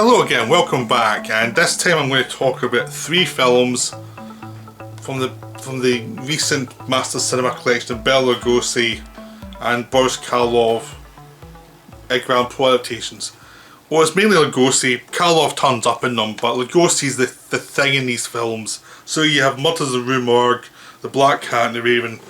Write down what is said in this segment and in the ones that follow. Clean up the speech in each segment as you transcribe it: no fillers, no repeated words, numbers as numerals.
Hello again, welcome back, and this time I'm going to talk about 3 films from the recent Master Cinema collection of Bela Lugosi and Boris Karloff Edgar Allan Poe adaptations. Well, it's mainly Lugosi. Karloff turns up in them, but Lugosi's the thing in these films. So you have Murders in the Rue Morgue, The Black Cat and the Raven.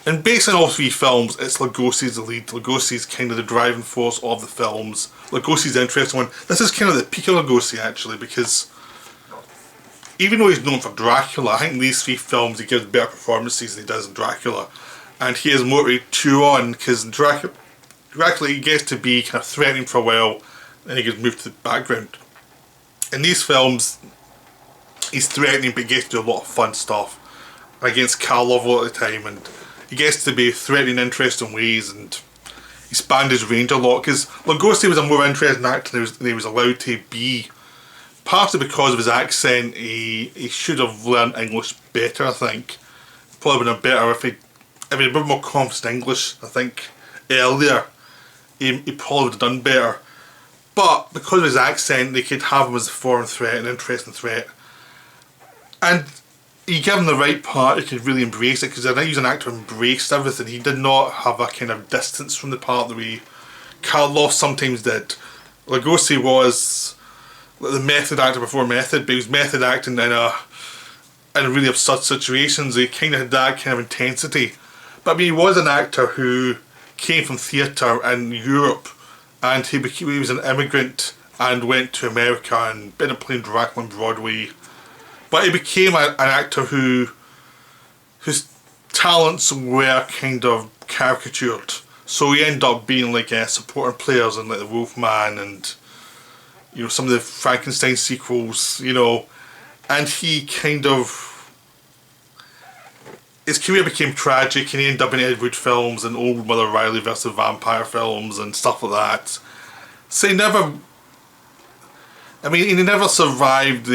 And based on all 3 films, it's Lugosi's the lead. Lugosi's kind of the driving force of the films. Lugosi's the interesting one. This is kind of the peak of Lugosi actually, because even though he's known for Dracula, I think in these 3 films he gives better performances than he does in Dracula. And he has more to chew on, because Dracula he gets to be kind of threatening for a while, then he gets moved to the background. In these films, he's threatening but he gets to do a lot of fun stuff against Karloff a lot of the time, and he gets to be threatening in interesting ways, and he spanned his range a lot, because Lugosi was a more interesting actor than he was allowed to be. Partly because of his accent, he should have learned English better, I think. Probably been better if he'd been a bit more confident in English, I think, earlier. He probably would have done better. But because of his accent, they could have him as a foreign threat, an interesting threat. And you give him the right part, he could really embrace it, because I think he was an actor who embraced everything. He did not have a kind of distance from the part the way Karloff sometimes did. Lugosi was the method actor before method, but he was method acting in really absurd situations. He kind of had that kind of intensity. But I mean, he was an actor who came from theatre in Europe, and he was an immigrant and went to America and ended up playing Dracula on Broadway. But he became an actor whose talents were kind of caricatured. So he ended up being like supporting players in like The Wolfman and, you know, some of the Frankenstein sequels, you know. And he kind of, his career became tragic, and he ended up in Ed Wood films and Old Mother Riley vs. Vampire films and stuff like that. So he never survived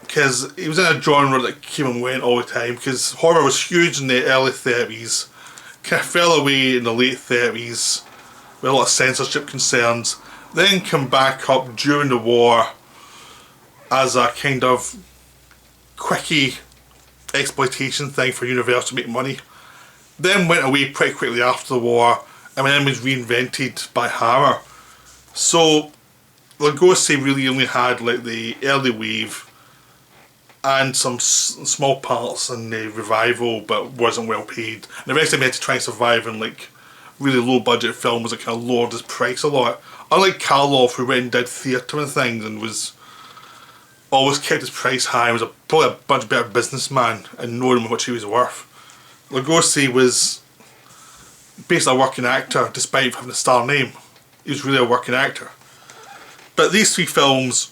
because he was in a genre that came and went all the time, because horror was huge in the early 30s, kind of fell away in the late 30s with a lot of censorship concerns, then come back up during the war as a kind of quickie exploitation thing for Universal to make money, then went away pretty quickly after the war, and then was reinvented by Hammer. So Lugosi really only had like the early wave and some small parts in the revival, but wasn't well paid. And the rest of him had to try and survive in like really low budget films that kind of lowered his price a lot. Unlike Karloff, who went and did theatre and things and was always kept his price high, was probably a much better businessman and knowing how much he was worth. Lugosi was basically a working actor despite having a star name. He was really a working actor. But these 3 films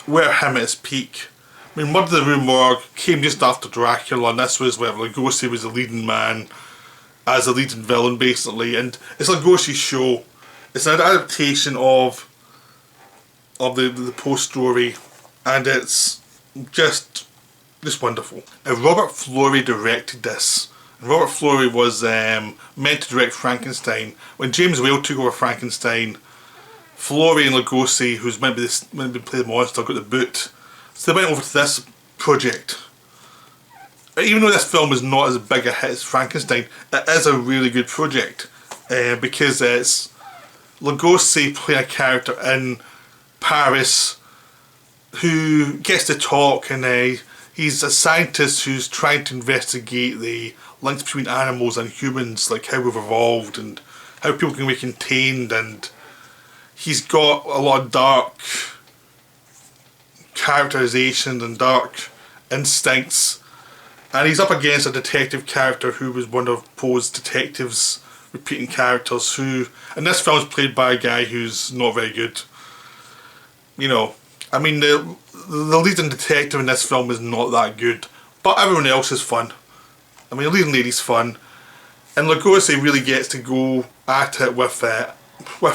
were him at his peak. I mean, Murder in the Rue Morgue came just after Dracula, and this was where Lugosi was the leading man as a leading villain, basically. And it's Lugosi's show. It's an adaptation of the Poe story, and it's just wonderful. Robert Florey directed this. And Robert Florey was meant to direct Frankenstein. When James Whale took over Frankenstein, Florey and Lugosi, who's meant to play the monster, got the boot. So they went over to this project. Even though this film is not as big a hit as Frankenstein, it is a really good project, because it's Lugosi playing a character in Paris who gets to talk, and he's a scientist who's trying to investigate the links between animals and humans, like how we've evolved and how people can be contained, and he's got a lot of dark characterization and dark instincts, and he's up against a detective character who was one of Poe's detectives, repeating characters, who in this film is played by a guy who's not very good. You know, I mean, the leading detective in this film is not that good, but everyone else is fun. I mean, the leading lady's fun, and Lugosi really gets to go at it with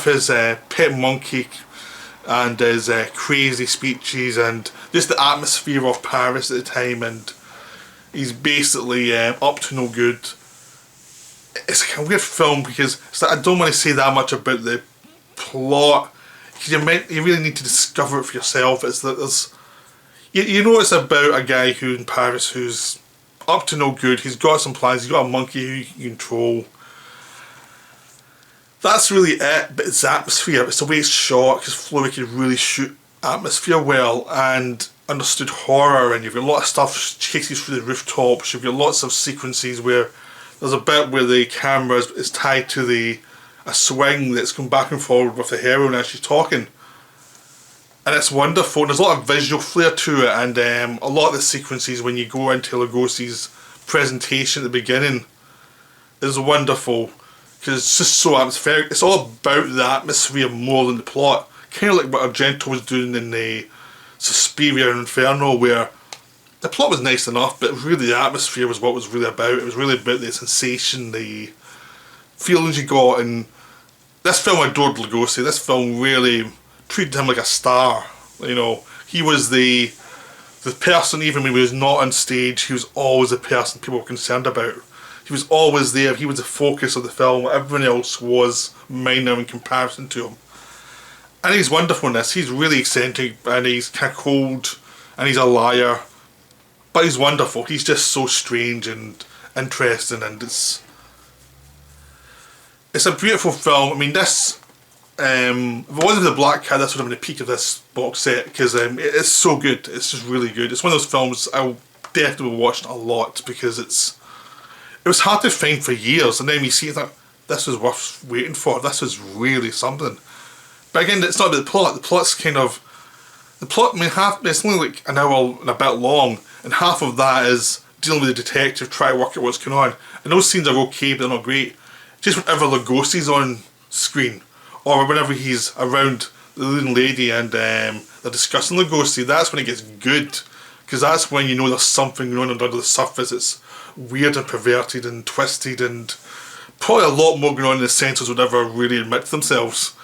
his pet monkey and his crazy speeches and just the atmosphere of Paris at the time, and he's basically up to no good. It's a weird film because I don't want to say that much about the plot. You really need to discover it for yourself. It's that you know it's about a guy who in Paris who's up to no good. He's got some plans. He's got a monkey who he can control. That's really it. But it's the atmosphere. It's the way it's shot. Because Floyd can really shoot atmosphere well and understood horror. And you've got a lot of stuff chases through the rooftops. You've got lots of sequences where there's a bit where the camera is tied to a swing that's going back and forward with the heroine as she's talking. And it's wonderful. And there's a lot of visual flair to it, and a lot of the sequences when you go into Lugosi's presentation at the beginning is wonderful because it's just so atmospheric. It's all about the atmosphere more than the plot. Kind of like what Argento was doing in the Suspiria and Inferno, where the plot was nice enough, but really the atmosphere was what was really about. It was really about the sensation, the feelings you got, and this film adored Lugosi. This film really treated him like a star. You know, he was the person, even when he was not on stage, he was always the person people were concerned about. He was always there. He was the focus of the film. Everyone else was minor in comparison to him. And he's wonderful in this. He's really eccentric, and he's kind of cold, and he's a liar. But he's wonderful. He's just so strange and interesting, and it's a beautiful film. I mean, this, if it wasn't for the Black Cat, this would have been the peak of this box set, because it's so good. It's just really good. It's one of those films I'll definitely watch a lot, because it was hard to find for years, and then you see it like, this was worth waiting for. This was really something. But again, it's not about the plot. The plot's kind of, I mean, it's only like an hour and a bit long, and half of that is dealing with the detective, trying to work out what's going on. And those scenes are okay, but they're not great. Just whenever Lugosi's on screen, or whenever he's around the leading lady and they're discussing Lugosi, that's when it gets good. Because that's when you know there's something going on under the surface. It's weird and perverted and twisted, and probably a lot more going on in the censors would ever really admit to themselves.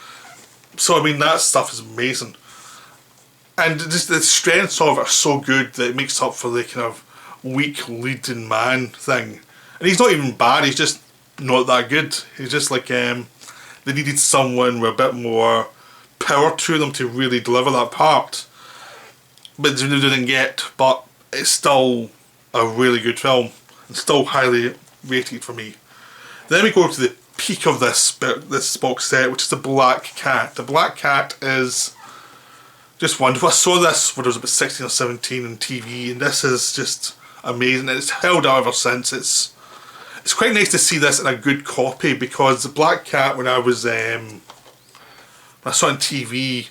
So I mean, that stuff is amazing. And just the strengths of it are so good that it makes up for the kind of weak leading man thing. And he's not even bad, he's just not that good. He's just like, they needed someone with a bit more power to them to really deliver that part. But they didn't get, but it's still a really good film. It's still highly rated for me. Then we go to the peak of this box set, which is The Black Cat. The Black Cat is just wonderful. I saw this when I was about 16 or 17 on TV, and this is just amazing. And it's held out ever since. It's quite nice to see this in a good copy, because The Black Cat, when I was when I saw it on TV,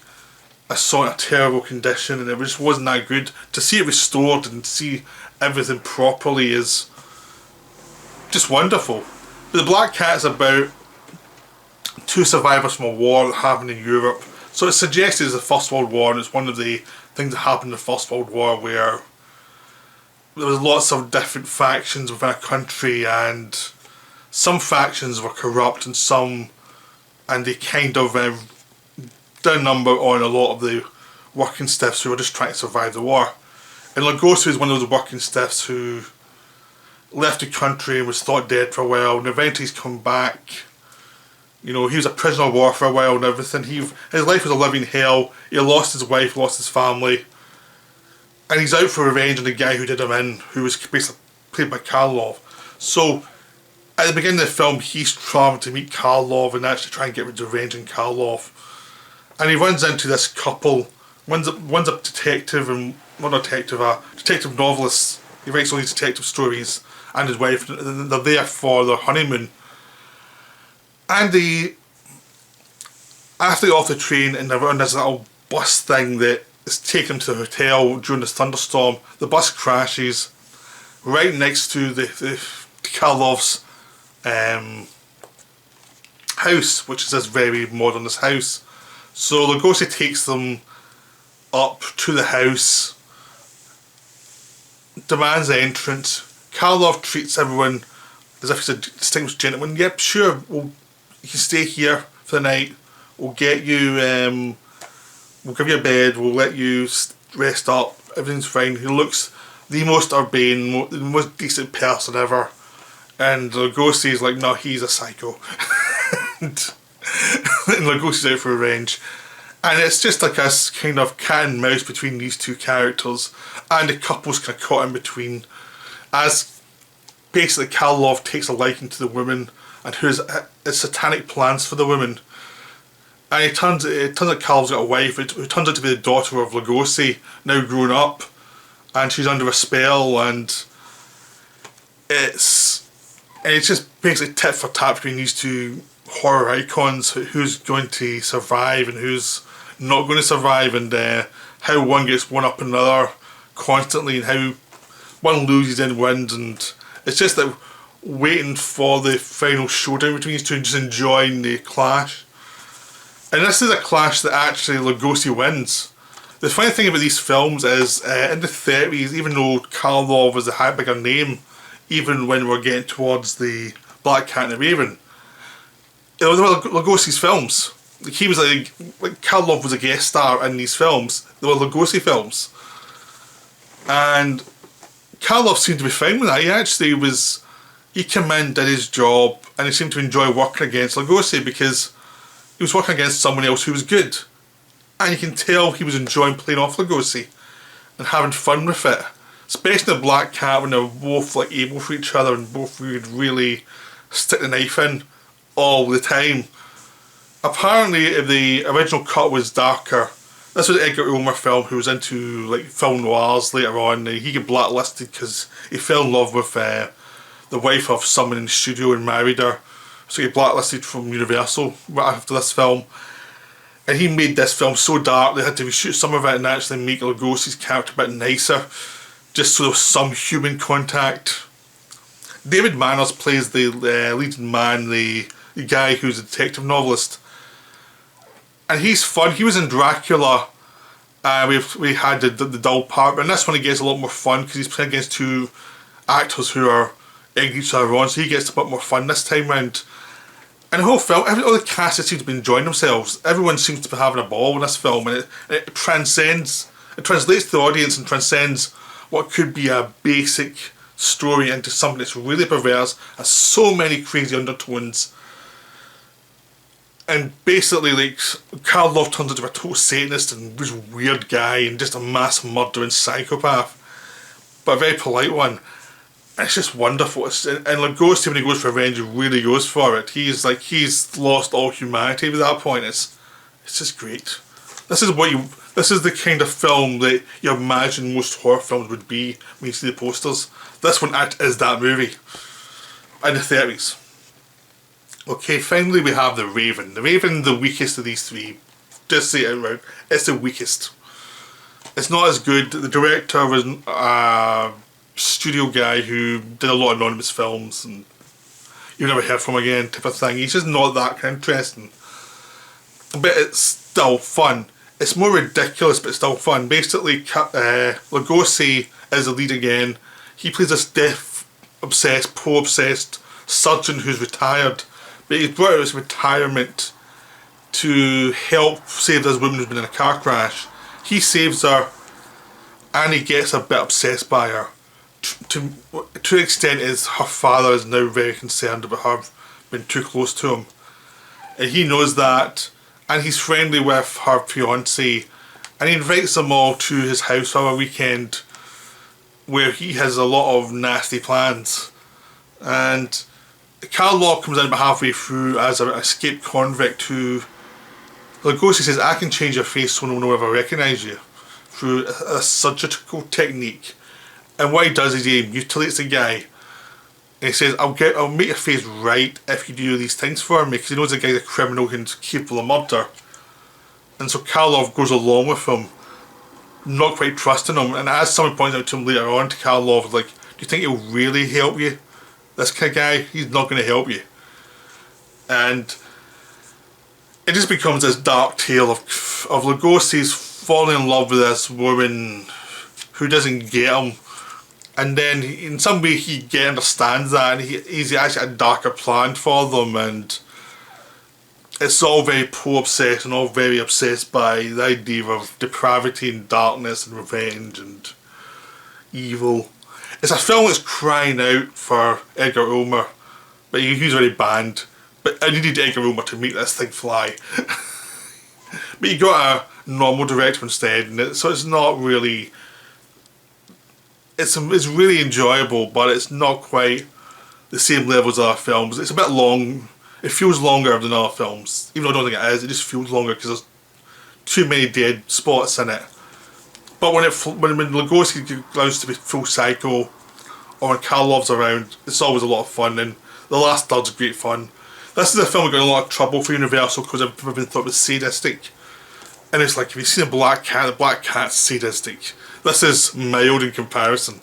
I saw it in a terrible condition, and it just wasn't that good. To see it restored and see everything properly is just wonderful. But The Black Cat is about two survivors from a war that happened in Europe. So it's suggested as the First World War, and it's one of the things that happened in the First World War where there was lots of different factions within a country, and some factions were corrupt and they kind of did a number on a lot of the working stiffs who were just trying to survive the war. And Lugosi was one of those working stiffs who left the country and was thought dead for a while, and eventually he's come back. You know, he was a prisoner of war for a while and everything. His life was a living hell. He lost his wife, lost his family, and he's out for revenge on the guy who did him in, who was basically played by Karloff. So at the beginning of the film, he's travelling to meet Karloff and actually try and get revenge on Karloff. And he runs into this couple. One's a detective, and a detective novelist. He writes all these detective stories, and his wife, and they're there for their honeymoon. And after they're off the train and they're on this little bus thing that is taking them to the hotel during this thunderstorm, the bus crashes right next to the Karloff's house, which is this very modernist house. So Lugosi takes them up to the house, demands entrance. Karloff treats everyone as if he's a distinguished gentleman. Yep, sure, you can stay here for the night. We'll get you, we'll give you a bed, we'll let you rest up, everything's fine. He looks the most urbane, the most decent person ever. And Lugosi is like, no, he's a psycho. and Lugosi's out for revenge. And it's just like a kind of cat and mouse between these two characters, and the couple's kind of caught in between, as basically Karloff takes a liking to the woman and who's his satanic plans for the woman. And it turns out Karloff's got a wife who turns out to be the daughter of Lugosi, now grown up, and she's under a spell, and it's just basically tit for tat between these two horror icons, who's going to survive and who's not going to survive, and how one gets one up another constantly, and how one loses and wins, and it's just like waiting for the final showdown between these two and just enjoying the clash. And this is a clash that actually Lugosi wins. The funny thing about these films is, in the 30s, even though Karloff was a bigger name, even when we're getting towards the Black Cat and the Raven, they were Lugosi's films. He was like Karloff was a guest star in these films. They were Lugosi films. And Karloff seemed to be fine with that. He came in, did his job, and he seemed to enjoy working against Lugosi because he was working against someone else who was good. And you can tell he was enjoying playing off Lugosi and having fun with it. Especially the Black Cat, when they were both like able for each other and both would really stick the knife in all the time. Apparently the original cut was darker. This was Edgar Allan Poe, who was into like film noirs later on. He got blacklisted because he fell in love with the wife of someone in the studio and married her. So he blacklisted from Universal right after this film. And he made this film so dark they had to reshoot some of it and actually make Lugosi's character a bit nicer, just so there was some human contact. David Manners plays the leading man, the guy who's a detective novelist. And he's fun. He was in Dracula. We had the dull part, but in this one he gets a lot more fun because he's playing against two actors who are egging each other on, so he gets a bit more fun this time round. And the whole film, all the cast seem to be enjoying themselves. Everyone seems to be having a ball in this film, and it translates to the audience and transcends what could be a basic story into something that's really perverse, has so many crazy undertones. And basically, like, Karloff turns into a total Satanist and this weird guy and just a mass murdering psychopath, but a very polite one. And it's just wonderful. And Lugosi, when he goes for revenge, really goes for it. He's lost all humanity at that point. It's just great. This is the kind of film that you imagine most horror films would be when you see the posters. This one is that movie in the 30s. Okay, finally we have The Raven. The Raven, the weakest of these three. Just say it out. It's the weakest. It's not as good. The director was a studio guy who did a lot of anonymous films and you never heard from again type of thing. He's just not that kind of interesting. But it's still fun. It's more ridiculous but still fun. Basically, Lugosi is the lead again. He plays this death-obsessed, Poe-obsessed surgeon who's retired. But he's brought out his retirement to help save this woman who's been in a car crash. He saves her and he gets a bit obsessed by her. To an extent is her father is now very concerned about her being too close to him. And he knows that, and he's friendly with her fiancé, and he invites them all to his house for a weekend where he has a lot of nasty plans. And Karloff comes in about halfway through as an escaped convict who Lugosi says, I can change your face so no one will ever recognise you through a surgical technique. And what he does is he mutilates the guy. And he says, I'll make your face right if you do these things for me, because he knows the guy's a criminal who's capable of murder. And so Karloff goes along with him, not quite trusting him. And as someone points out to him later on to Karloff, like, do you think he'll really help you? This kind of guy, he's not going to help you. And it just becomes this dark tale of Lugosi's falling in love with this woman who doesn't get him. And then in some way he understands that, and he's actually a darker plan for them, and it's all very Poe-obsessed and all very obsessed by the idea of depravity and darkness and revenge and evil. It's a film that's crying out for Edgar Allan, but he's already banned. But I needed Edgar Allan to make this thing fly. but you got a normal director instead, and so it's not really. It's really enjoyable, but it's not quite the same level as other films. It's a bit long. It feels longer than other films, even though I don't think it is. It just feels longer because there's too many dead spots in it. But when Lugosi allows to be full cycle, or when Karloff's around, it's always a lot of fun, and the last third's great fun. This is a film that got in a lot of trouble for Universal because everyone thought it was sadistic. And it's like, if you've seen a black cat, the black cat's sadistic. This is mild in comparison.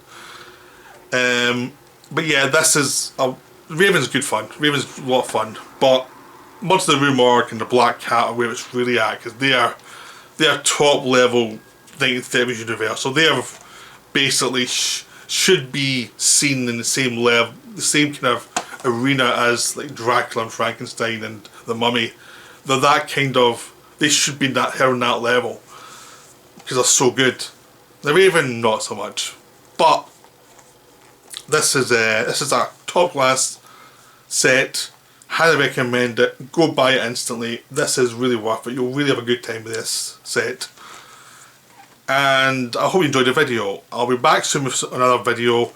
But yeah, this is... Raven's good fun. Raven's a lot of fun. But Monster of the Rue Morgue and the Black Cat are where it's really at, because they are top level 1930s Universal. They are basically should be seen in the same level, the same kind of arena as like Dracula and Frankenstein and The Mummy. They're that kind of... They should be on that level because they're so good. The Raven, not so much, but this is a top class set. Highly recommend it. Go buy it instantly. This is really worth it. You'll really have a good time with this set. And I hope you enjoyed the video. I'll be back soon with another video,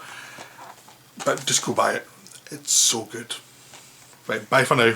but just go buy it. It's so good. Right, bye for now.